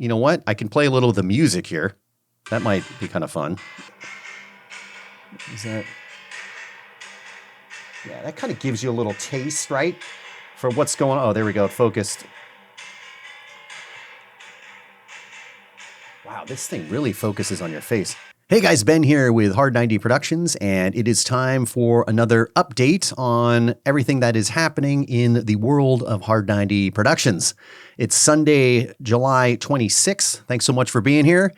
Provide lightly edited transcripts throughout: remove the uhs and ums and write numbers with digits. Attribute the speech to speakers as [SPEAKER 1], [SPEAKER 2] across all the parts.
[SPEAKER 1] you know what? I can play a little of the music here. That might be kind of fun. Is that? Yeah, that kind of gives you a little taste, right? For what's going on. Oh, there we go. It focused. Wow, this thing really focuses on your face. Hey guys, Ben here with H90 Productions, and it is time for another update on everything that is happening in the world of H90 Productions. It's Sunday, July 26th. Thanks so much for being here.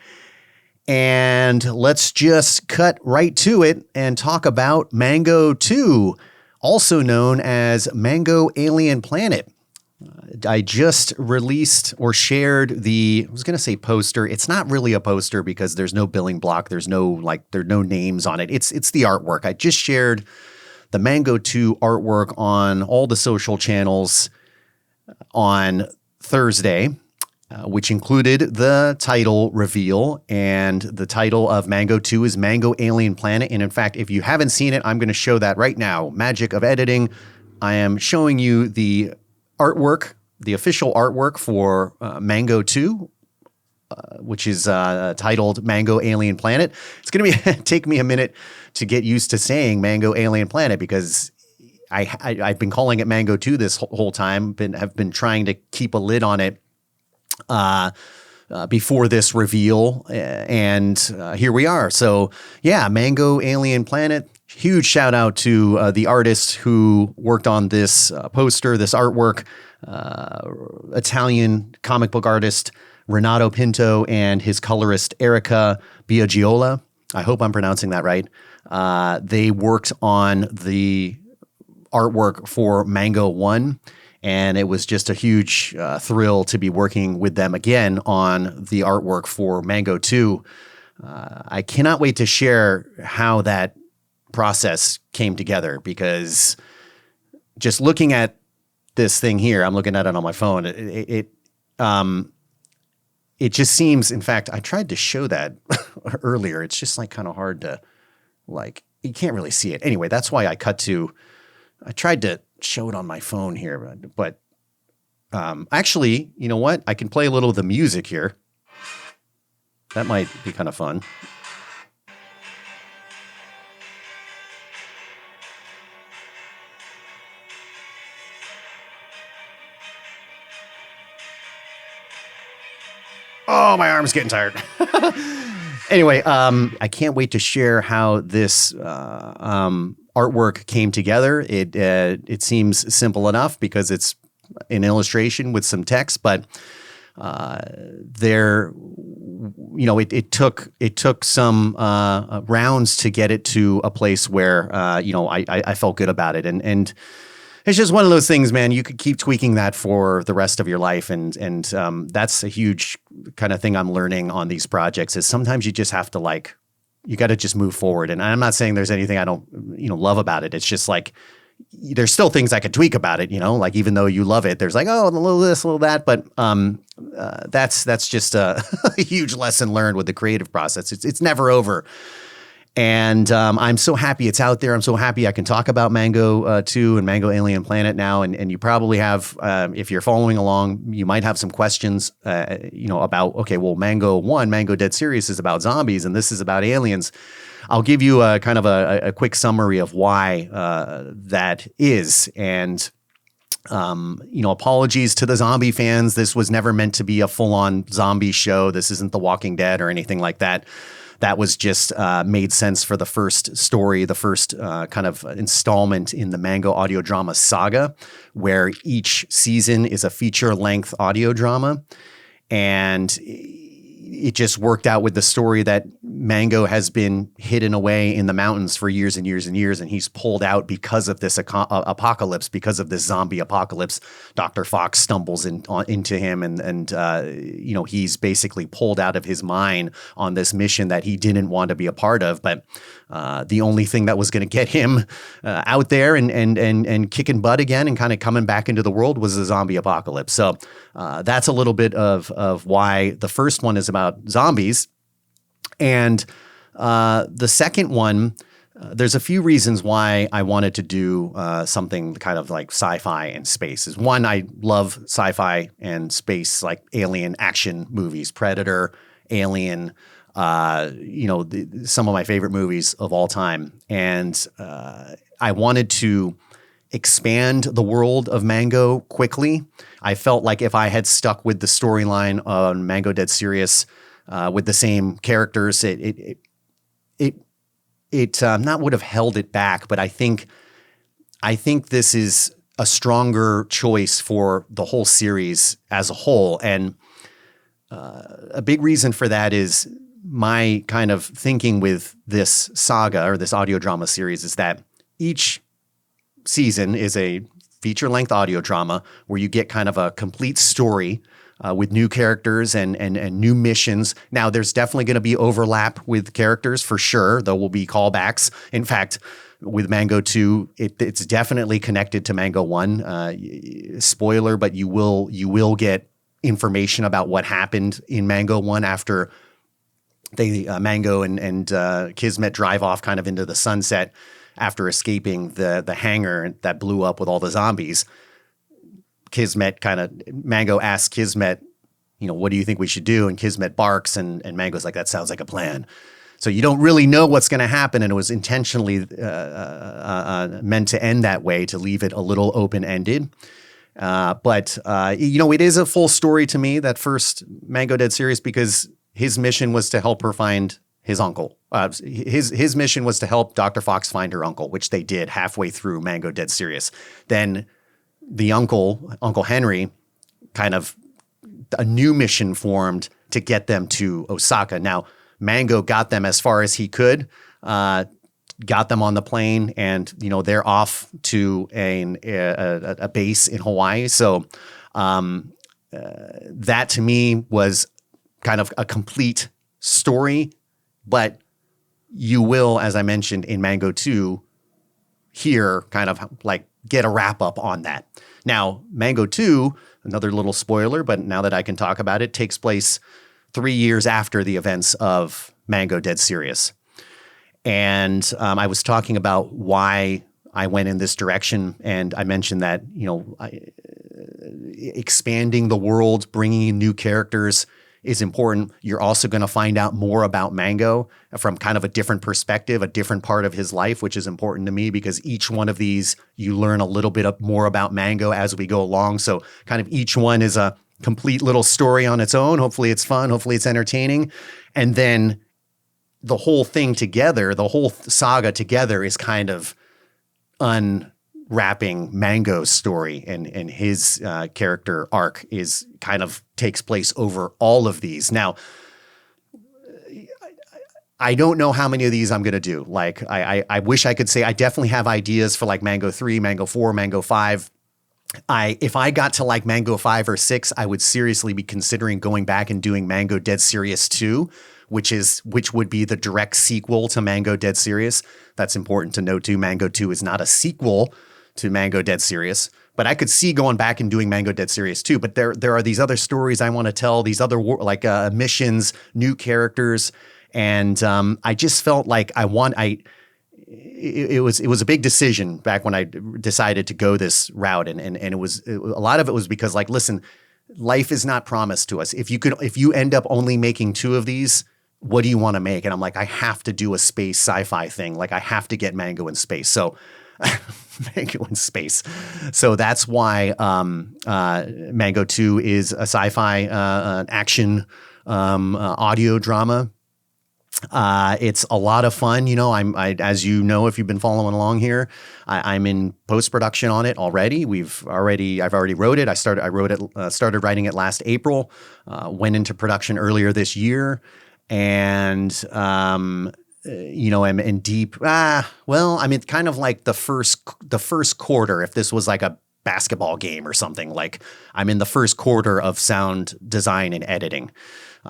[SPEAKER 1] And let's just cut right to it and talk about Mango 2, also known as Mango Alien Planet. I just released or shared I was going to say poster. It's not really a poster because there's no billing block. There are no names on it. It's the artwork. I just shared the Mango 2 artwork on all the social channels on Thursday, which included the title reveal, and the title of Mango 2 is Mango Alien Planet. And in fact, if you haven't seen it, I'm going to show that right now. Magic of editing. I am showing you the artwork, the official artwork for Mango 2, which is titled Mango Alien Planet. It's going to take me a minute to get used to saying Mango Alien Planet because I've been calling it Mango 2 this whole time, have been trying to keep a lid on it before this reveal, and here we are. So yeah, Mango Alien Planet. Huge shout out to the artist who worked on this poster, this artwork, Italian comic book artist Renato Pinto and his colorist Erica Biagiola. I hope I'm pronouncing that right. They worked on the artwork for Mango 1. And it was just a huge thrill to be working with them again on the artwork for Mango 2. I cannot wait to share how that process came together, because just looking at this thing here, I'm looking at it on my phone. It just seems, in fact, I tried to show that earlier. It's just like kind of hard to you can't really see it. Anyway, that's why I tried to show it on my phone here, but actually, you know what? I can play a little of the music here. That might be kind of fun. Oh, my arm's getting tired. Anyway, I can't wait to share how this artwork came together. It seems simple enough because it's an illustration with some text, but it took some rounds to get it to a place where I felt good about it, and it's just one of those things, man. You could keep tweaking that for the rest of your life, and that's a huge kind of thing I'm learning on these projects. Is sometimes you just have to you got to just move forward. And I'm not saying there's anything I don't love about it. It's just there's still things I could tweak about it. Even though you love it, there's a little this, a little that. But that's just a huge lesson learned with the creative process. It's never over. And I'm so happy it's out there. I'm so happy I can talk about Mango 2 and Mango Alien Planet now. And you probably have, if you're following along, you might have some questions, about, okay, well, Mango 1, Mango Dead Serious is about zombies, and this is about aliens. I'll give you a kind of a quick summary of why that is. And apologies to the zombie fans. This was never meant to be a full-on zombie show. This isn't The Walking Dead or anything like that. That was just made sense for the first story, the first kind of installment in the Mango audio drama saga, where each season is a feature-length audio drama. And it just worked out with the story that Mango has been hidden away in the mountains for years and years and years, and he's pulled out because of this apocalypse, because of this zombie apocalypse. Dr. Fox stumbles into him, and he's basically pulled out of his mind on this mission that he didn't want to be a part of. But the only thing that was going to get him out there and kicking butt again and kind of coming back into the world was the zombie apocalypse. So that's a little bit of why the first one is about zombies. And the second one there's a few reasons why I wanted to do something kind of like sci-fi and space. Is one, I love sci-fi and space, like alien action movies, Predator, Alien, some of my favorite movies of all time. And I wanted to expand the world of Mango quickly. I felt like if I had stuck with the storyline on Mango Dead Serious with the same characters, it not would have held it back, but I think this is a stronger choice for the whole series as a whole. And a big reason for that is my kind of thinking with this saga or this audio drama series is that each season is a feature-length audio drama where you get kind of a complete story with new characters and new missions. Now, there's definitely going to be overlap with characters for sure. There will be callbacks. In fact, with Mango 2, it's definitely connected to Mango 1. Spoiler, but you will get information about what happened in Mango 1 after they Mango and Kismet drive off kind of into the sunset after escaping the hangar that blew up with all the zombies. Mango asks Kismet, what do you think we should do? And Kismet barks, and Mango's like, that sounds like a plan. So you don't really know what's going to happen, and it was intentionally meant to end that way, to leave it a little open-ended. But it is a full story to me, that first Mango Dead series, because his mission was to help her find his uncle. His mission was to help Dr. Fox find her uncle, which they did halfway through Mango Dead Serious. Then the Uncle Henry, kind of a new mission formed to get them to Osaka. Now, Mango got them as far as he could, got them on the plane, and they're off to a base in Hawaii. So that to me was kind of a complete story, but you will, as I mentioned in Mango 2, here kind of like get a wrap up on that. Now, Mango 2, another little spoiler, but now that I can talk about it, takes place 3 years after the events of Mango Dead Serious. And I was talking about why I went in this direction, and I mentioned that, expanding the world, bringing in new characters is important. You're also going to find out more about Mango from kind of a different perspective, a different part of his life, which is important to me because each one of these, you learn a little bit more about Mango as we go along. So kind of each one is a complete little story on its own. Hopefully it's fun. Hopefully it's entertaining. And then the whole thing together, the whole saga together is kind of unwrapping Mango's story, and his character arc is kind of takes place over all of these. Now, I don't know how many of these I'm going to do. Like, I wish I could say I definitely have ideas for like Mango 3, Mango 4, Mango 5. If I got to like Mango 5 or 6, I would seriously be considering going back and doing Mango Dead Serious 2, which would be the direct sequel to Mango Dead Serious. That's important to note too. Mango 2 is not a sequel to Mango Dead Serious, but I could see going back and doing Mango Dead Serious 2. But there are these other stories I want to tell, these other missions, new characters, and I just felt like it was a big decision back when I decided to go this route, and a lot of it was because, like, listen, life is not promised to us. If you end up only making 2 of these, what do you want to make? And I'm like, I have to do a space sci-fi thing. Like, I have to get Mango in space. So Mango in space. So that's why Mango 2 is a sci-fi action audio drama. It's a lot of fun. As you know, if you've been following along here, I'm in post-production on it already. I've already wrote it. Started writing it last April, went into production earlier this year. And, I'm in deep, kind of like the first quarter, if this was like a basketball game or something, like I'm in the first quarter of sound design and editing.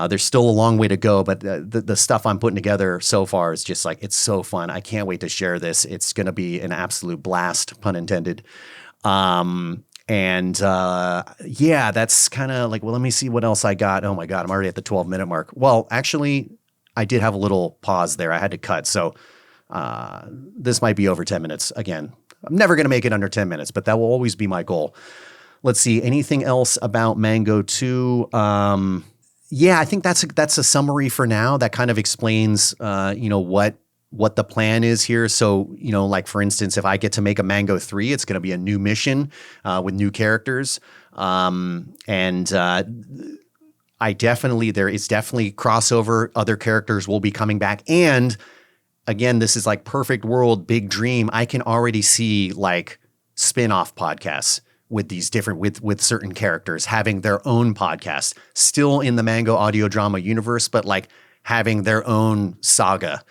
[SPEAKER 1] There's still a long way to go, but the stuff I'm putting together so far is just like, it's so fun. I can't wait to share this. It's going to be an absolute blast, pun intended. That's kind of like, well, let me see what else I got. Oh my God, I'm already at the 12-minute mark. Well, actually, I did have a little pause there. I had to cut. So This might be over 10 minutes. Again, I'm never going to make it under 10 minutes, but that will always be my goal. Let's see. Anything else about Mango 2? Yeah, I think that's a summary for now. That kind of explains, what the plan is here. So, like for instance, if I get to make a Mango 3, it's going to be a new mission with new characters. There is definitely crossover. Other characters will be coming back. And again, this is like perfect world, big dream. I can already see like spin-off podcasts with these different, with certain characters having their own podcast, still in the Mango audio drama universe, but like having their own saga.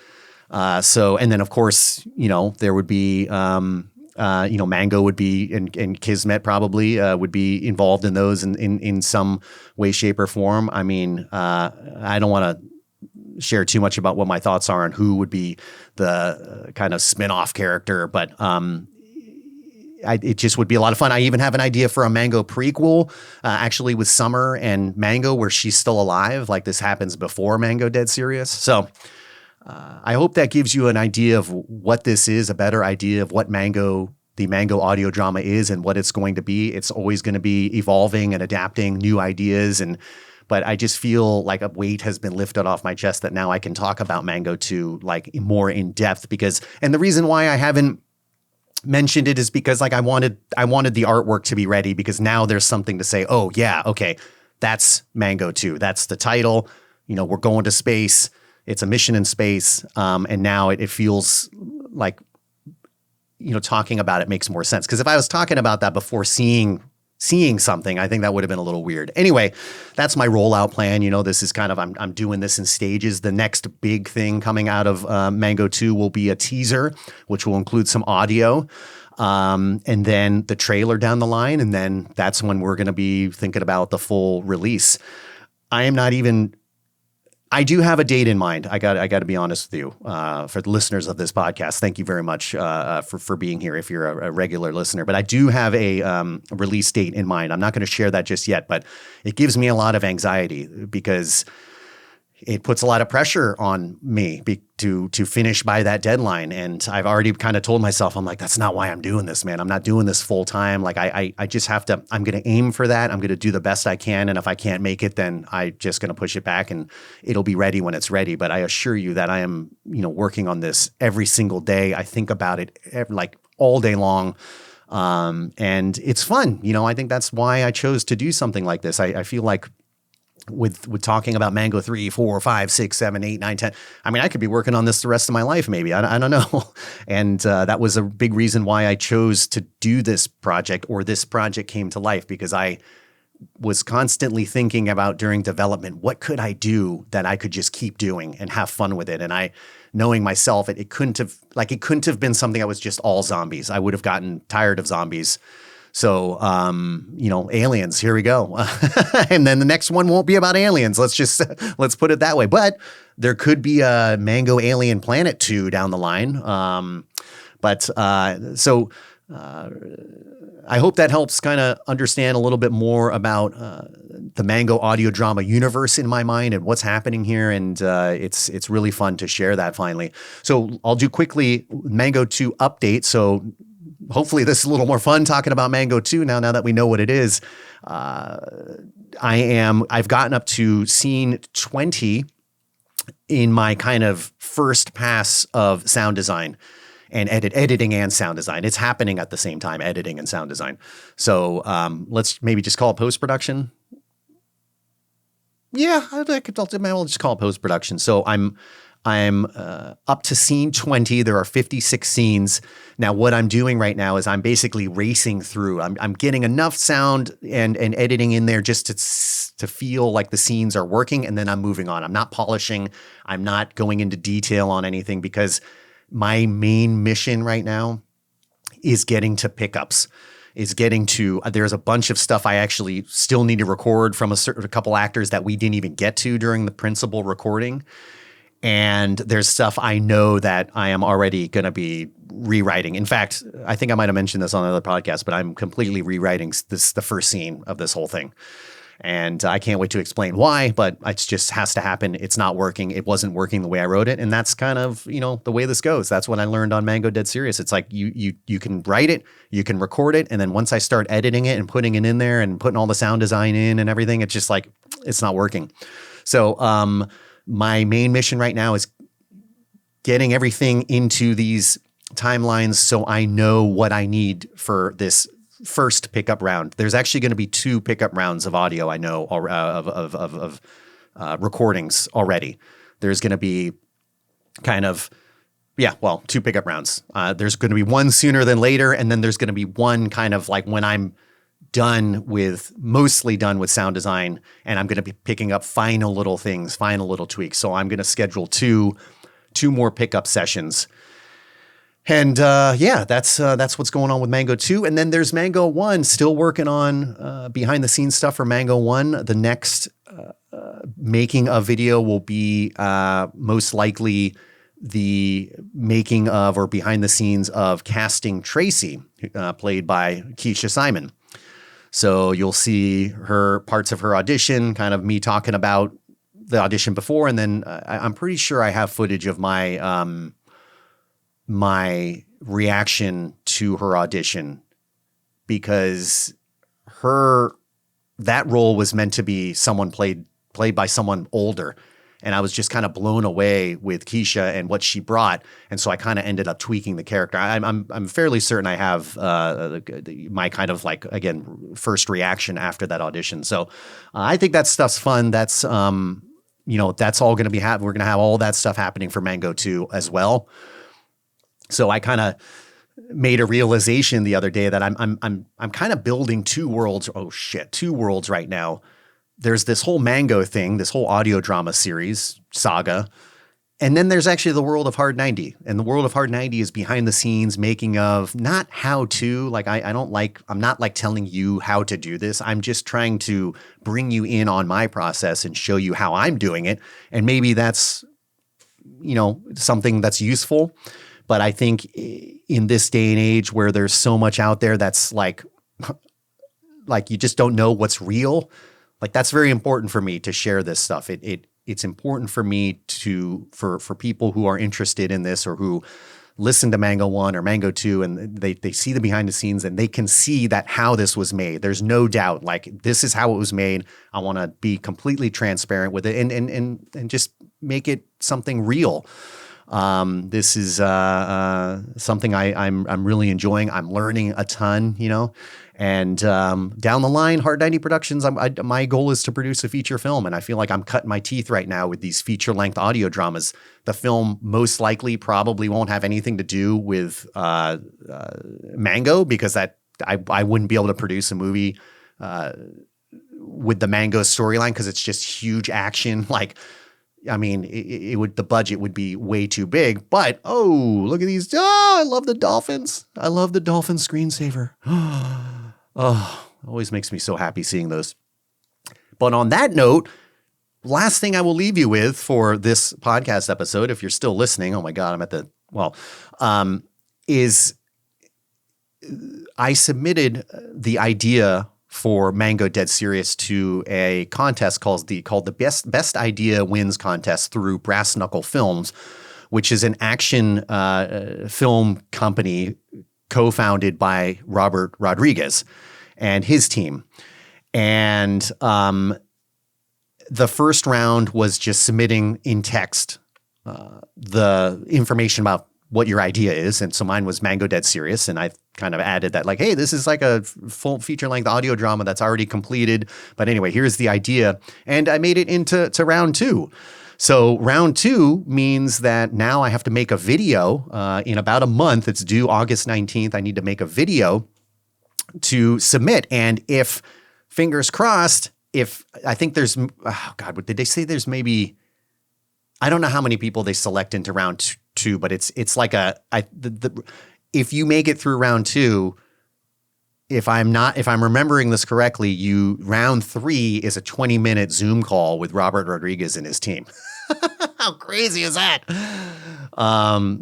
[SPEAKER 1] And then of course, there would be, Mango would be, and Kismet probably would be involved in those in some way, shape, or form. I mean, I don't want to share too much about what my thoughts are on who would be the kind of spin-off character, but it just would be a lot of fun. I even have an idea for a Mango prequel, actually with Summer and Mango, where she's still alive. Like this happens before Mango Dead Serious. So I hope that gives you an idea of what this is, a better idea of what the Mango audio drama is and what it's going to be. It's always going to be evolving and adapting new ideas. But I just feel like a weight has been lifted off my chest that now I can talk about Mango 2 like more in depth and the reason why I haven't mentioned it is because like I wanted the artwork to be ready, because now there's something to say, oh yeah, okay, that's Mango 2. That's the title. We're going to space. It's a mission in space. And now it feels like, talking about it makes more sense. Because if I was talking about that before seeing something, I think that would have been a little weird. Anyway, that's my rollout plan. This is kind of, I'm doing this in stages. The next big thing coming out of Mango 2 will be a teaser, which will include some audio. And then the trailer down the line. And then that's when we're going to be thinking about the full release. I do have a date in mind. I got to be honest with you. For the listeners of this podcast, thank you very much for being here if you're a regular listener. But I do have a release date in mind. I'm not going to share that just yet, but it gives me a lot of anxiety because it puts a lot of pressure on me to finish by that deadline. And I've already kind of told myself, I'm like, that's not why I'm doing this, man. I'm not doing this full time. Like I just have to, I'm going to aim for that. I'm going to do the best I can. And if I can't make it, then I'm just going to push it back and it'll be ready when it's ready. But I assure you that I am, working on this every single day. I think about it like all day long. And it's fun. I think that's why I chose to do something like this. I feel like with talking about Mango 3, 4, 5, 6, 7, 8, 9, 10. I mean, I could be working on this the rest of my life, maybe. I don't know. And that was a big reason why I chose to do this project, or this project came to life, because I was constantly thinking about during development, what could I do that I could just keep doing and have fun with it? And knowing myself, it couldn't have been something that was just all zombies. I would have gotten tired of zombies. So, aliens, here we go. And then the next one won't be about aliens. Let's put it that way. But there could be a Mango Alien Planet 2 down the line. I hope that helps kind of understand a little bit more about the Mango audio drama universe in my mind and what's happening here. And it's really fun to share that finally. So I'll do quickly Mango 2 update. So hopefully this is a little more fun talking about Mango 2 now that we know what it is. I've gotten up to scene 20 in my kind of first pass of sound design and editing and sound design. It's happening at the same time, editing and sound design. So let's maybe just call it post-production. Yeah, I'll just call it post-production. So I'm up to scene 20. There are 56 scenes. Now, what I'm doing right now is I'm basically racing through. I'm getting enough sound and editing in there just to feel like the scenes are working, and then I'm moving on. I'm not polishing. I'm not going into detail on anything, because my main mission right now is getting to pickups. There's a bunch of stuff I actually still need to record from a couple actors that we didn't even get to during the principal recording. And there's stuff I know that I am already going to be rewriting. In fact, I think I might have mentioned this on another podcast, but I'm completely rewriting the first scene of this whole thing. And I can't wait to explain why, but it just has to happen. It's not working. It wasn't working the way I wrote it. And that's kind of, the way this goes. That's what I learned on Mango Dead Serious. It's like you can write it, you can record it. And then once I start editing it and putting it in there and putting all the sound design in and everything, it's just like, it's not working. So my main mission right now is getting everything into these timelines so I know what I need for this first pickup round. There's actually going to be 2 pickup rounds of audio, I know, of recordings already. There's going to be kind of, 2 pickup rounds. There's going to be one sooner than later, and then there's going to be one kind of like when I'm mostly done with sound design, and I'm going to be picking up final little things, final little tweaks. So I'm going to schedule two more pickup sessions. And that's what's going on with Mango 2. And then there's Mango 1, still working on behind the scenes stuff for Mango 1. The next making of video will be most likely the making of or behind the scenes of casting Tracy, played by Keisha Simon. So you'll see parts of her audition, kind of me talking about the audition before. And then I'm pretty sure I have footage of my my reaction to her audition, because that role was meant to be someone played by someone older. And I was just kind of blown away with Keisha and what she brought. And so I kind of ended up tweaking the character. I'm fairly certain I have my kind of like, again, first reaction after that audition. So I think that stuff's fun. That's, that's all going to be happening. We're going to have all that stuff happening for Mango 2 as well. So I kind of made a realization the other day that I'm kind of building 2 worlds. Oh shit, 2 worlds right now. There's this whole Mango thing, this whole audio drama series saga. And then there's actually the world of Hard 90. And the world of Hard 90 is behind the scenes making of, not how to, like, I'm not like telling you how to do this. I'm just trying to bring you in on my process and show you how I'm doing it. And maybe that's, something that's useful. But I think in this day and age where there's so much out there that's like you just don't know what's real. Like, that's very important for me to share this stuff. It's important for me for people who are interested in this or who listen to Mango 1 or Mango 2 and they see the behind the scenes and they can see that how this was made. There's no doubt, like, this is how it was made. I want to be completely transparent with it and just make it something real. This is something I'm really enjoying. I'm learning a ton, and down the line, Hard 90 Productions, my goal is to produce a feature film, and I feel like I'm cutting my teeth right now with these feature-length audio dramas. The film most likely probably won't have anything to do with Mango, because I wouldn't be able to produce a movie with the Mango storyline, because it's just huge action, like. I mean, the budget would be way too big, but look at these. Oh, I love the dolphins. I love the dolphin screensaver. Always makes me so happy seeing those. But on that note, last thing I will leave you with for this podcast episode, if you're still listening, oh my God, is I submitted the idea for Mango Dead Serious to a contest called the Best Idea Wins contest through Brass Knuckle Films, which is an action film company co-founded by Robert Rodriguez and his team. And the first round was just submitting in text the information about what your idea is. And so mine was Mango Dead Serious. And I kind of added that, like, hey, this is like a full feature-length audio drama that's already completed. But anyway, here's the idea. And I made it into round 2. So round 2 means that now I have to make a video in about a month. It's due August 19th. I need to make a video to submit. And if, fingers crossed, I think there's, did they say there's maybe, I don't know how many people they select into round 2, but it's like if you make it through round 2, if I'm remembering this correctly, round 3 is a 20-minute Zoom call with Robert Rodriguez and his team. How crazy is that?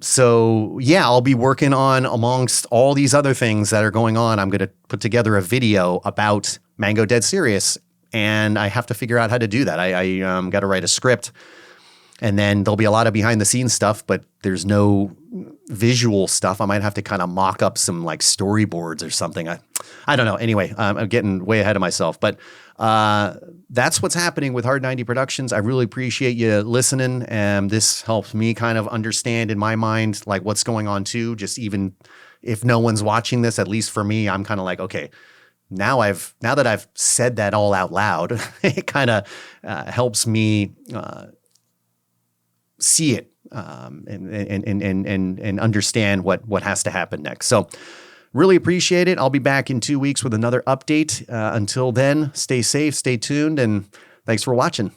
[SPEAKER 1] So yeah, I'll be working on, amongst all these other things that are going on, I'm going to put together a video about Mango Dead Serious. and I have to figure out how to do that. I got to write a script, and then there'll be a lot of behind the scenes stuff, but there's no visual stuff. I might have to kind of mock up some like storyboards or something. I don't know. Anyway, I'm getting way ahead of myself, but that's what's happening with Hard 90 Productions. I really appreciate you listening. And this helps me kind of understand in my mind, like what's going on too. Just even if no one's watching this, at least for me, I'm kind of like, okay, now that I've said that all out loud, it kind of helps me see it and understand what has to happen next. So really appreciate it. I'll be back in 2 weeks with another update. Until then, stay safe, stay tuned, and thanks for watching.